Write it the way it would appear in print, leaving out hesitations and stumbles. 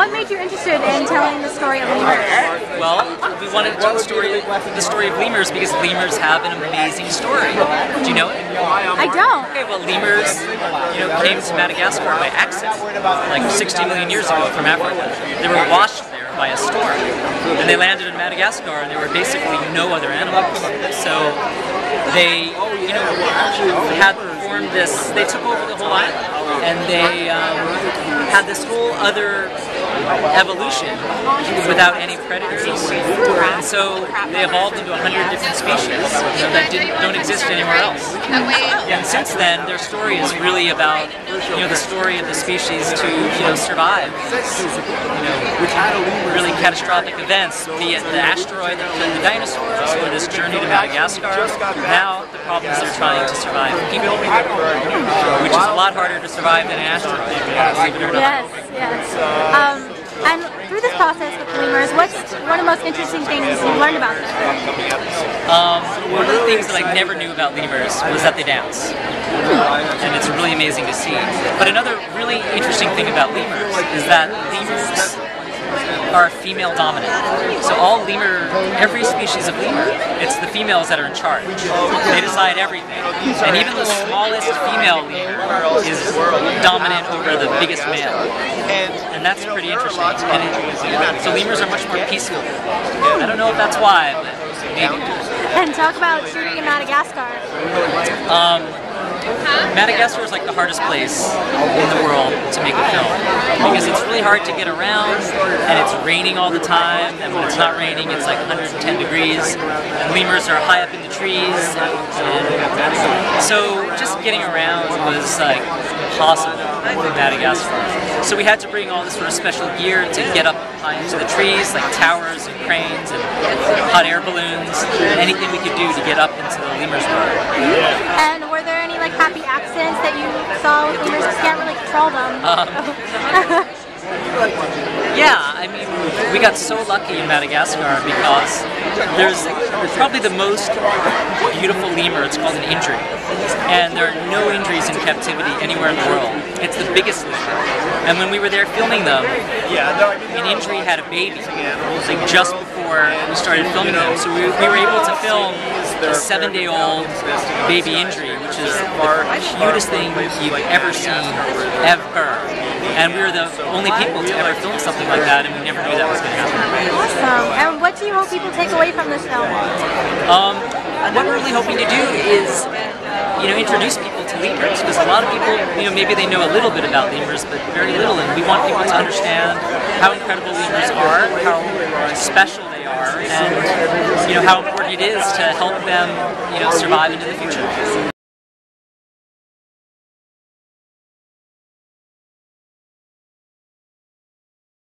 what made you interested in telling the story of lemurs? Well, we wanted to tell the story of lemurs because lemurs have an amazing story. Do you know it? I don't. Okay, well, lemurs, came to Madagascar by accident, like 60 million years ago from Africa. They were washed there by a storm, and they landed in Madagascar, and there were basically no other animals. So they, had formed this. They took over the whole island, and they had this whole other evolution without any predators. And so they evolved into 100 different species that don't exist anywhere else. And since then, their story is really about the story of the species to survive. Really catastrophic events, be it the asteroid that killed the dinosaurs or this journey to Madagascar. Now the problems are trying to survive people, which is a lot harder to survive than an asteroid. Yes, yes. And through this process with lemurs, what's one of the most interesting things you learned about them? One of the things that I never knew about lemurs was that they dance. And it's really amazing to see. But another really interesting thing about lemurs is that lemurs are female dominant. So every species of lemur, it's the females that are in charge. They decide everything. And even the smallest female lemur is dominant over the biggest male. And that's pretty interesting. So lemurs are much more peaceful. I don't know if that's why, but maybe. And talk about shooting in Madagascar. Madagascar is like the hardest place in the world to make a film because it's really hard to get around and it's raining all the time, and when it's not raining it's like 110 degrees and lemurs are high up in the trees, and so just getting around was like impossible in Madagascar. So we had to bring all this sort of special gear to get up high into the trees, like towers and cranes and hot air balloons, anything we could do to get up into the lemurs world. And were there any happy accidents that you saw with lemurs? You can't really control them. Yeah, I mean, we got so lucky in Madagascar because there's probably the most beautiful lemur. It's called an injury. And there are no injuries in captivity anywhere in the world. It's the biggest lemur. And when we were there filming them, an injury had a baby, like just before we started filming them. So we were able to film a 7-day-old baby injury, which is the cutest thing you've ever seen, ever. And we were the only people to ever film something like that, and we never knew that was going to happen. Awesome. And what do you hope people take away from this film? What we're really hoping to do is, introduce people to lemurs, because a lot of people, maybe they know a little bit about lemurs, but very little, and we want people to understand how incredible lemurs are, how special they are, and how important it is to help them, survive into the future.